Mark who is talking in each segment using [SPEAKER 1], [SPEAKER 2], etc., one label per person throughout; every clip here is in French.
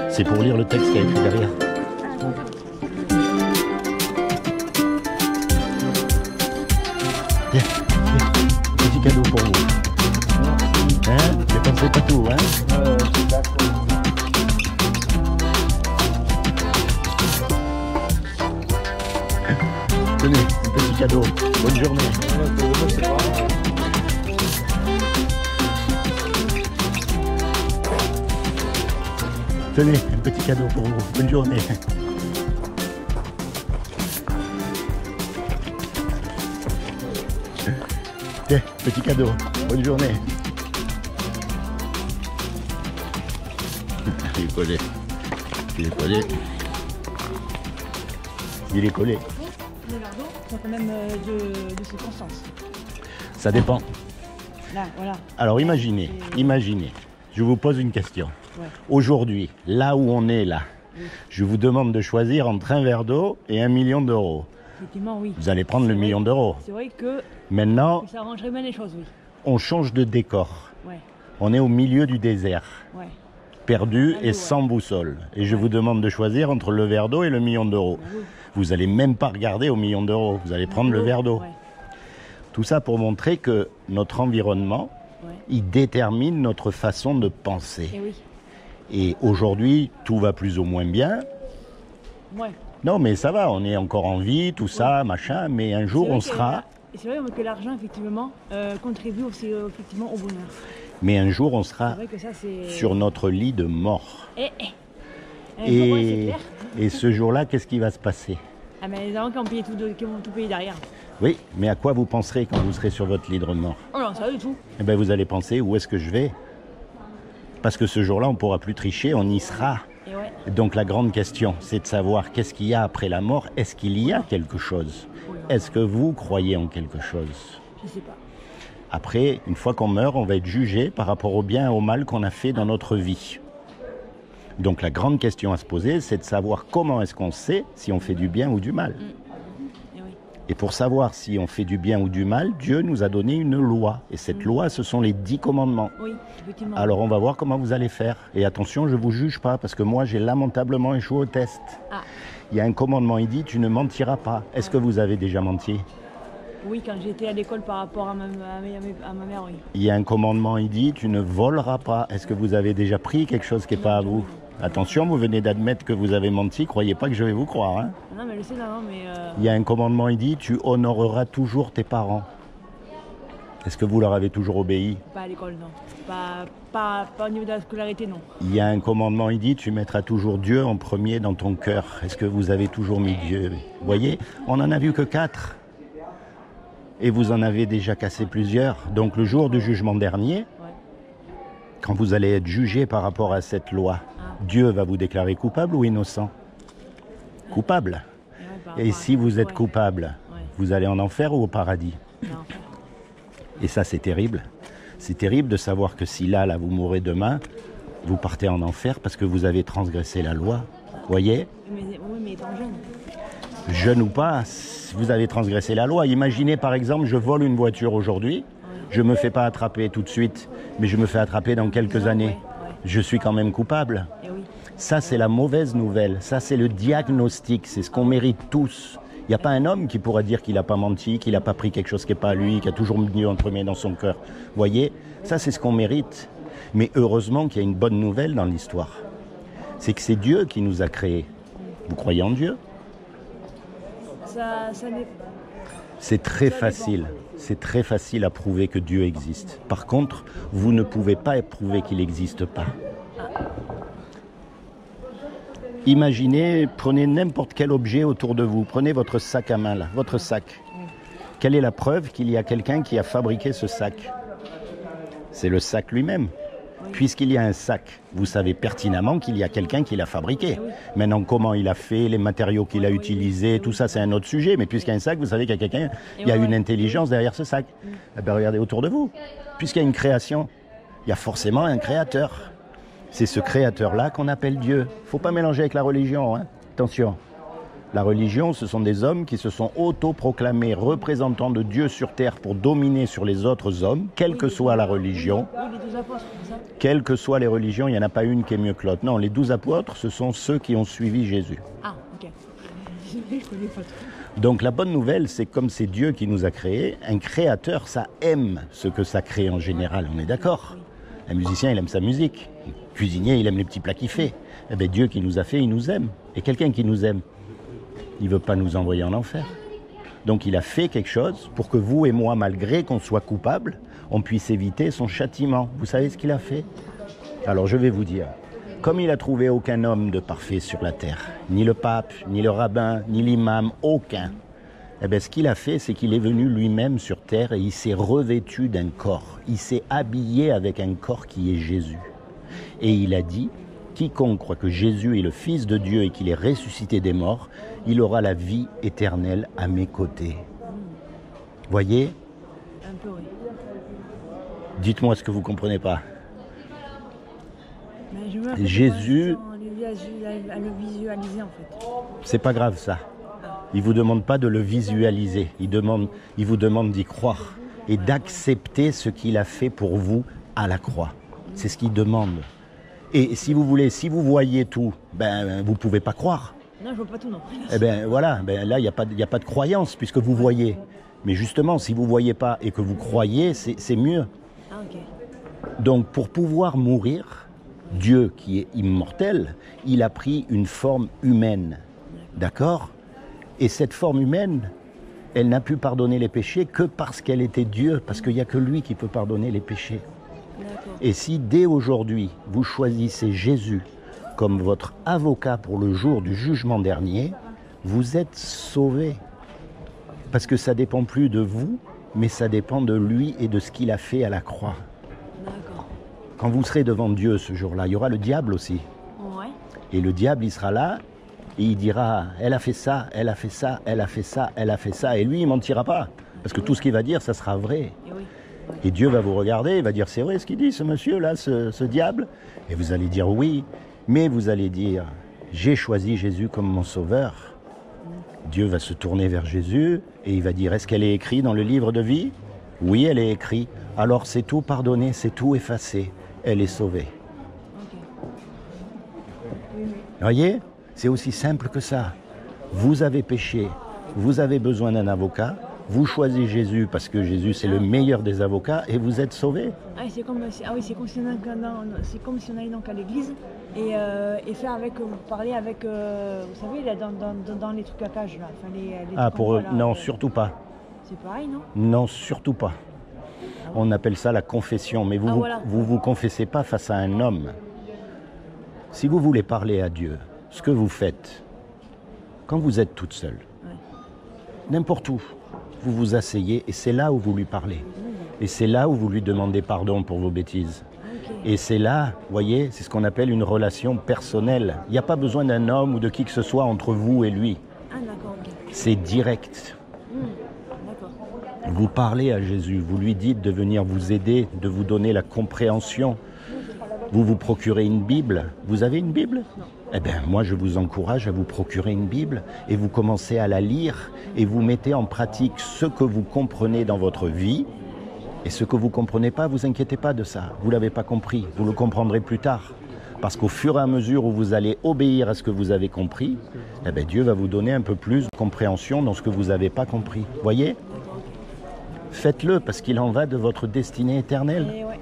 [SPEAKER 1] C'est pour lire le texte qu'il y a écrit derrière. Tiens, petit cadeau pour vous. Hein? Ne pensez pas tout, hein? Tenez, un petit cadeau. Bonne journée. Tenez, un petit cadeau pour vous. Bonne journée. Tiens, petit cadeau. Bonne journée. Il est collé. Il est collé. Il est collé.
[SPEAKER 2] Les lardons sont quand même de circonstances.
[SPEAKER 1] Ça dépend.
[SPEAKER 2] Là, voilà.
[SPEAKER 1] Alors imaginez, je vous pose une question.
[SPEAKER 2] Ouais.
[SPEAKER 1] Aujourd'hui, là où on est là,
[SPEAKER 2] Oui.
[SPEAKER 1] je vous demande de choisir entre un verre d'eau et 1 million d'euros.
[SPEAKER 2] Effectivement, oui.
[SPEAKER 1] Vous allez prendre le million d'euros.
[SPEAKER 2] C'est vrai que
[SPEAKER 1] Maintenant,
[SPEAKER 2] ça arrangerait bien les choses, oui.
[SPEAKER 1] on change de décor.
[SPEAKER 2] Ouais,
[SPEAKER 1] On est au milieu du désert,
[SPEAKER 2] ouais.
[SPEAKER 1] perdu
[SPEAKER 2] Ah,
[SPEAKER 1] et
[SPEAKER 2] ouais.
[SPEAKER 1] sans boussole. Et je vous demande de choisir entre le verre d'eau et le million d'euros.
[SPEAKER 2] Ah, oui.
[SPEAKER 1] Vous n'allez même pas regarder au million d'euros, vous allez prendre le verre d'eau.
[SPEAKER 2] Ouais,
[SPEAKER 1] Tout ça pour montrer que notre environnement,
[SPEAKER 2] ouais.
[SPEAKER 1] il détermine notre façon de penser.
[SPEAKER 2] Et oui.
[SPEAKER 1] Et aujourd'hui, tout va plus ou moins bien.
[SPEAKER 2] Ouais.
[SPEAKER 1] Non, mais ça va, on est encore en vie, tout ça, machin, mais un jour
[SPEAKER 2] C'est vrai
[SPEAKER 1] on
[SPEAKER 2] que
[SPEAKER 1] sera...
[SPEAKER 2] Et c'est vrai que l'argent, effectivement, contribue aussi effectivement au bonheur.
[SPEAKER 1] Mais un jour on
[SPEAKER 2] C'est
[SPEAKER 1] sera
[SPEAKER 2] vrai que ça, c'est...
[SPEAKER 1] sur notre lit de mort.
[SPEAKER 2] c'est clair.
[SPEAKER 1] Et ce jour-là, qu'est-ce qui va se passer?
[SPEAKER 2] Ah, mais les gens qui vont tout payer derrière.
[SPEAKER 1] Oui, mais à quoi vous penserez quand vous serez sur votre lit de mort?
[SPEAKER 2] Oh non, ça du tout.
[SPEAKER 1] Eh bien, vous allez penser, où est-ce que je vais? Parce que ce jour-là, on ne pourra plus tricher, on y sera.
[SPEAKER 2] Et ouais.
[SPEAKER 1] Donc la grande question, c'est de savoir qu'est-ce qu'il y a après la mort. Est-ce qu'il y a quelque chose? Est-ce que vous croyez en quelque chose?
[SPEAKER 2] Je sais pas.
[SPEAKER 1] Après, une fois qu'on meurt, on va être jugé par rapport au bien et au mal qu'on a fait dans notre vie. Donc la grande question à se poser, c'est de savoir comment est-ce qu'on sait si on fait du bien ou du mal.
[SPEAKER 2] Et oui.
[SPEAKER 1] Et pour savoir si on fait du bien ou du mal, Dieu nous a donné une loi. Et cette loi, ce sont les 10 commandements.
[SPEAKER 2] Oui, effectivement.
[SPEAKER 1] Alors on va voir comment vous allez faire. Et attention, je ne vous juge pas, parce que moi j'ai lamentablement échoué au test.
[SPEAKER 2] Ah,
[SPEAKER 1] Il y a un commandement, il dit, tu ne mentiras pas. Est-ce que vous avez déjà menti?
[SPEAKER 2] oui, quand j'étais à l'école par rapport à ma mère, oui.
[SPEAKER 1] Il y a un commandement, il dit, tu ne voleras pas. Est-ce que vous avez déjà pris quelque chose qui n'est pas à vous? Attention, vous venez d'admettre que vous avez menti, croyez pas que je vais vous croire. Hein.
[SPEAKER 2] Non, mais je sais, non, mais...
[SPEAKER 1] Il y a un commandement, il dit, tu honoreras toujours tes parents. Est-ce que vous leur avez toujours obéi?
[SPEAKER 2] Pas à l'école, non. Pas au niveau de la scolarité, non.
[SPEAKER 1] Il y a un commandement, il dit, tu mettras toujours Dieu en premier dans ton cœur. Est-ce que vous avez toujours mis Dieu? Vous voyez, on n'en a vu que 4. Et vous en avez déjà cassé plusieurs. Donc le jour du jugement dernier,
[SPEAKER 2] Ouais.
[SPEAKER 1] quand vous allez être jugé par rapport à cette loi, Dieu va vous déclarer coupable ou innocent? Coupable.
[SPEAKER 2] Et, ouais, par
[SPEAKER 1] Et
[SPEAKER 2] rapport à-
[SPEAKER 1] si vous êtes
[SPEAKER 2] ouais.
[SPEAKER 1] coupable,
[SPEAKER 2] Ouais.
[SPEAKER 1] vous allez en enfer ou au paradis?
[SPEAKER 2] Non.
[SPEAKER 1] Et ça, c'est terrible. C'est terrible de savoir que si là, vous mourrez demain, vous partez en enfer parce que vous avez transgressé la loi. Voyez?
[SPEAKER 2] Oui, mais étant jeune.
[SPEAKER 1] Jeune ou pas, vous avez transgressé la loi. Imaginez par exemple, je vole une voiture aujourd'hui, je ne me fais pas attraper tout de suite, mais je me fais attraper dans quelques années.
[SPEAKER 2] Ouais.
[SPEAKER 1] Je suis quand même coupable.
[SPEAKER 2] Et oui.
[SPEAKER 1] Ça, c'est la mauvaise nouvelle. Ça, c'est le diagnostic. C'est ce qu'on mérite tous. Il n'y a pas un homme qui pourra dire qu'il n'a pas menti, qu'il n'a pas pris quelque chose qui n'est pas à lui, qui a toujours mis en premier dans son cœur. Voyez, ça, c'est ce qu'on mérite. Mais heureusement qu'il y a une bonne nouvelle dans l'histoire. C'est que c'est Dieu qui nous a créés. Vous croyez en Dieu?
[SPEAKER 2] Ça n'est...
[SPEAKER 1] C'est très
[SPEAKER 2] Ça
[SPEAKER 1] facile. C'est très facile à prouver que Dieu existe. Par contre, vous ne pouvez pas prouver qu'il n'existe pas. Imaginez, prenez n'importe quel objet autour de vous. Prenez votre sac à main là, votre sac. Quelle est la preuve qu'il y a quelqu'un qui a fabriqué ce sac? C'est le sac lui-même. Puisqu'il y a un sac, vous savez pertinemment qu'il y a quelqu'un qui l'a fabriqué. Maintenant, comment il a fait, les matériaux qu'il a utilisés, tout ça, c'est un autre sujet. Mais puisqu'il y a un sac, vous savez qu'il y a quelqu'un, il y a une intelligence derrière ce sac. Eh bien, regardez autour de vous. Puisqu'il y a une création, il y a forcément un créateur. C'est ce créateur-là qu'on appelle Dieu. Il ne faut pas mélanger avec la religion, hein. Attention. La religion, ce sont des hommes qui se sont autoproclamés représentants de Dieu sur terre pour dominer sur les autres hommes, quelle que soit la religion.
[SPEAKER 2] Oui, 12 apôtres, c'est ça?
[SPEAKER 1] Quelles que soient les religions, il n'y en a pas une qui est mieux que l'autre. Non, les 12 apôtres, ce sont ceux qui ont suivi Jésus.
[SPEAKER 2] Ah, ok. Je connais pas trop.
[SPEAKER 1] Donc la bonne nouvelle, c'est comme c'est Dieu qui nous a créés, un créateur, ça aime ce que ça crée en général, on est d'accord? Un musicien, il aime sa musique. Un cuisinier, il aime les petits plats qu'il fait. Eh bien, Dieu qui nous a fait, il nous aime. Et quelqu'un qui nous aime, il ne veut pas nous envoyer en enfer. Donc il a fait quelque chose pour que vous et moi, malgré qu'on soit coupables, on puisse éviter son châtiment. Vous savez ce qu'il a fait? Alors je vais vous dire, comme il a trouvé aucun homme de parfait sur la terre, ni le pape, ni le rabbin, ni l'imam, aucun, eh bien, ce qu'il a fait, c'est qu'il est venu lui-même sur terre et il s'est revêtu d'un corps. Il s'est habillé avec un corps qui est Jésus. Et il a dit, quiconque croit que Jésus est le Fils de Dieu et qu'il est ressuscité des morts, il aura la vie éternelle à mes côtés. Voyez?
[SPEAKER 2] Un peu, oui.
[SPEAKER 1] Dites-moi ce que vous ne comprenez pas.
[SPEAKER 2] Mais je me
[SPEAKER 1] Jésus,
[SPEAKER 2] à le visualiser en fait.
[SPEAKER 1] c'est pas grave ça. Il vous demande pas de le visualiser. Il vous demande d'y croire et d'accepter ce qu'il a fait pour vous à la croix. C'est ce qu'il demande. Et si vous voulez, si vous voyez tout, ben vous pouvez pas croire.
[SPEAKER 2] Non, je vois pas tout, non.
[SPEAKER 1] Eh ben voilà, ben là il y a pas de croyance puisque vous voyez. Mais justement, si vous voyez pas et que vous croyez, c'est mieux.
[SPEAKER 2] Ah, ok.
[SPEAKER 1] Donc pour pouvoir mourir, Dieu qui est immortel, il a pris une forme humaine. D'accord? Et cette forme humaine, elle n'a pu pardonner les péchés que parce qu'elle était Dieu, parce qu'il n'y a que lui qui peut pardonner les péchés.
[SPEAKER 2] D'accord.
[SPEAKER 1] Et si dès aujourd'hui, vous choisissez Jésus comme votre avocat pour le jour du jugement dernier, vous êtes sauvés. Parce que ça ne dépend plus de vous, mais ça dépend de lui et de ce qu'il a fait à la croix.
[SPEAKER 2] D'accord.
[SPEAKER 1] Quand vous serez devant Dieu ce jour-là, il y aura le diable aussi.
[SPEAKER 2] Ouais.
[SPEAKER 1] Et le diable, il sera là, et il dira, elle a fait ça, elle a fait ça, elle a fait ça, elle a fait ça. Et lui, il ne mentira pas. Parce que tout ce qu'il va dire, ça sera vrai.
[SPEAKER 2] Et oui.
[SPEAKER 1] Et Dieu va vous regarder, il va dire, c'est vrai ce qu'il dit, ce monsieur-là, ce diable. Et vous allez dire oui, mais vous allez dire, j'ai choisi Jésus comme mon sauveur. Dieu va se tourner vers Jésus et il va dire, est-ce qu'elle est écrite dans le livre de vie? Oui, elle est écrite. Alors c'est tout pardonné, c'est tout effacé. Elle est sauvée.
[SPEAKER 2] Ok. Oui, oui.
[SPEAKER 1] Voyez? C'est aussi simple que ça. Vous avez péché, vous avez besoin d'un avocat, vous choisissez Jésus parce que Jésus c'est le meilleur des avocats et vous êtes sauvé.
[SPEAKER 2] Ah, c'est comme, c'est comme si on allait donc à l'église et faire avec, vous parler avec, vous savez, là, dans les trucs à cage là. Enfin, les
[SPEAKER 1] Ah,
[SPEAKER 2] trucs
[SPEAKER 1] pour
[SPEAKER 2] en
[SPEAKER 1] eux,
[SPEAKER 2] bois, là,
[SPEAKER 1] non, surtout pas.
[SPEAKER 2] C'est pareil, non?
[SPEAKER 1] Non, surtout pas. On appelle ça la confession, mais vous
[SPEAKER 2] voilà.
[SPEAKER 1] vous confessez pas face à un homme. Si vous voulez parler à Dieu, ce que vous faites, quand vous êtes toute seule, n'importe où, vous vous asseyez et c'est là où vous lui parlez. Et c'est là où vous lui demandez pardon pour vos bêtises.
[SPEAKER 2] Okay.
[SPEAKER 1] Et c'est là, vous voyez, c'est ce qu'on appelle une relation personnelle. Il n'y a pas besoin d'un homme ou de qui que ce soit entre vous et lui.
[SPEAKER 2] Ah, d'accord, ok.
[SPEAKER 1] C'est direct.
[SPEAKER 2] D'accord.
[SPEAKER 1] Vous parlez à Jésus, vous lui dites de venir vous aider, de vous donner la compréhension. Vous vous procurez une Bible. Vous avez une Bible?
[SPEAKER 2] Non.
[SPEAKER 1] Eh bien, moi, je vous encourage à vous procurer une Bible et vous commencez à la lire et vous mettez en pratique ce que vous comprenez dans votre vie. Et ce que vous ne comprenez pas, vous inquiétez pas de ça. Vous ne l'avez pas compris, vous le comprendrez plus tard. Parce qu'au fur et à mesure où vous allez obéir à ce que vous avez compris, eh bien, Dieu va vous donner un peu plus de compréhension dans ce que vous n'avez pas compris. Voyez? Faites-le parce qu'il en va de votre destinée éternelle.
[SPEAKER 2] Et ouais.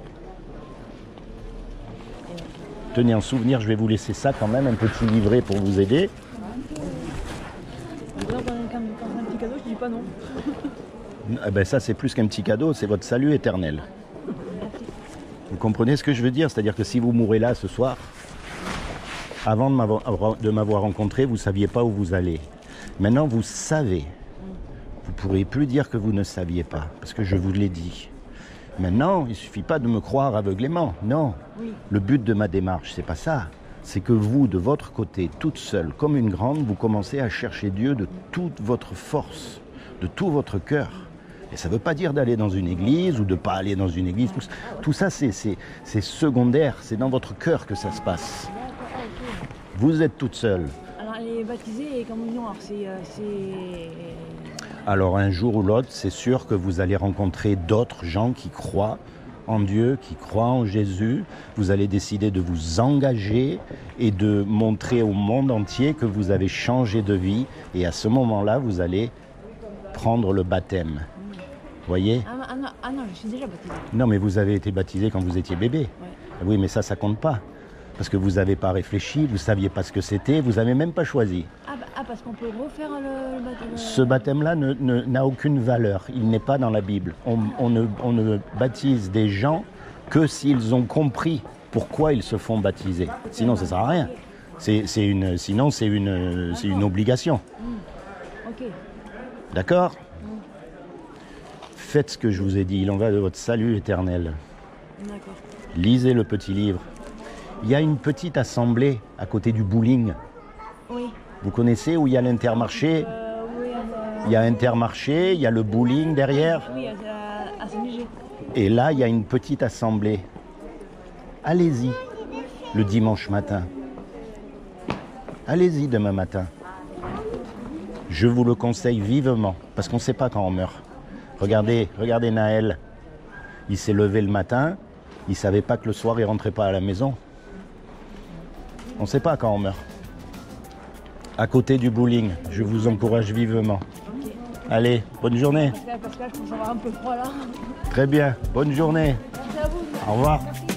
[SPEAKER 1] Tenez en souvenir, je vais vous laisser ça quand même, un petit livret pour vous aider.
[SPEAKER 2] Donc là, quand c'est un petit cadeau, je dis pas non.
[SPEAKER 1] Eh ben ça, c'est plus qu'un petit cadeau, c'est votre salut éternel. Vous comprenez ce que je veux dire? C'est-à-dire que si vous mourrez là ce soir, avant de m'avoir rencontré, vous ne saviez pas où vous allez. Maintenant, vous savez. Vous ne pourrez plus dire que vous ne saviez pas, parce que je vous l'ai dit. Maintenant, il ne suffit pas de me croire aveuglément. Non.
[SPEAKER 2] Oui.
[SPEAKER 1] Le but de ma démarche, c'est pas ça. C'est que vous, de votre côté, toute seule, comme une grande, vous commencez à chercher Dieu de toute votre force, de tout votre cœur. Et ça ne veut pas dire d'aller dans une église ou de ne pas aller dans une église. Tout ça, c'est secondaire. C'est dans votre cœur que ça se passe. Vous êtes toute seule.
[SPEAKER 2] Alors, les baptisés et communion, alors c'est...
[SPEAKER 1] Alors un jour ou l'autre, c'est sûr que vous allez rencontrer d'autres gens qui croient en Dieu, qui croient en Jésus, vous allez décider de vous engager et de montrer au monde entier que vous avez changé de vie. Et à ce moment-là, vous allez prendre le baptême. Voyez ?
[SPEAKER 2] Ah non, je suis déjà baptisée.
[SPEAKER 1] Non, mais vous avez été baptisé quand vous étiez bébé.
[SPEAKER 2] Ouais.
[SPEAKER 1] Oui, mais ça compte pas. Parce que vous n'avez pas réfléchi, vous ne saviez pas ce que c'était, vous n'avez même pas choisi.
[SPEAKER 2] Parce qu'on peut refaire le baptême.
[SPEAKER 1] Ce baptême-là n'a aucune valeur, il n'est pas dans la Bible. On ne baptise des gens que s'ils ont compris pourquoi ils se font baptiser. Sinon, ça ne sert à rien. Sinon, c'est une obligation.
[SPEAKER 2] Ok.
[SPEAKER 1] D'accord ? Faites ce que je vous ai dit, il en va de votre salut éternel.
[SPEAKER 2] D'accord.
[SPEAKER 1] Lisez le petit livre. Il y a une petite assemblée à côté du bowling.
[SPEAKER 2] Oui.
[SPEAKER 1] Vous connaissez où il y a l'Intermarché ?
[SPEAKER 2] Oui,
[SPEAKER 1] Il y a Intermarché, il y a le bowling derrière.
[SPEAKER 2] oui, à Saint-Léger.
[SPEAKER 1] Et là, il y a une petite assemblée. Allez-y, le dimanche matin. Allez-y demain matin. Je vous le conseille vivement, parce qu'on ne sait pas quand on meurt. Regardez Naël. Il s'est levé le matin, il ne savait pas que le soir, il ne rentrait pas à la maison. On ne sait pas quand on meurt. À côté du bowling, je vous encourage vivement.
[SPEAKER 2] Okay.
[SPEAKER 1] Allez, bonne journée.
[SPEAKER 2] Parce que là, je commence à avoir un peu froid là.
[SPEAKER 1] Très bien, bonne journée.
[SPEAKER 2] Merci à vous.
[SPEAKER 1] Au revoir.
[SPEAKER 2] Merci.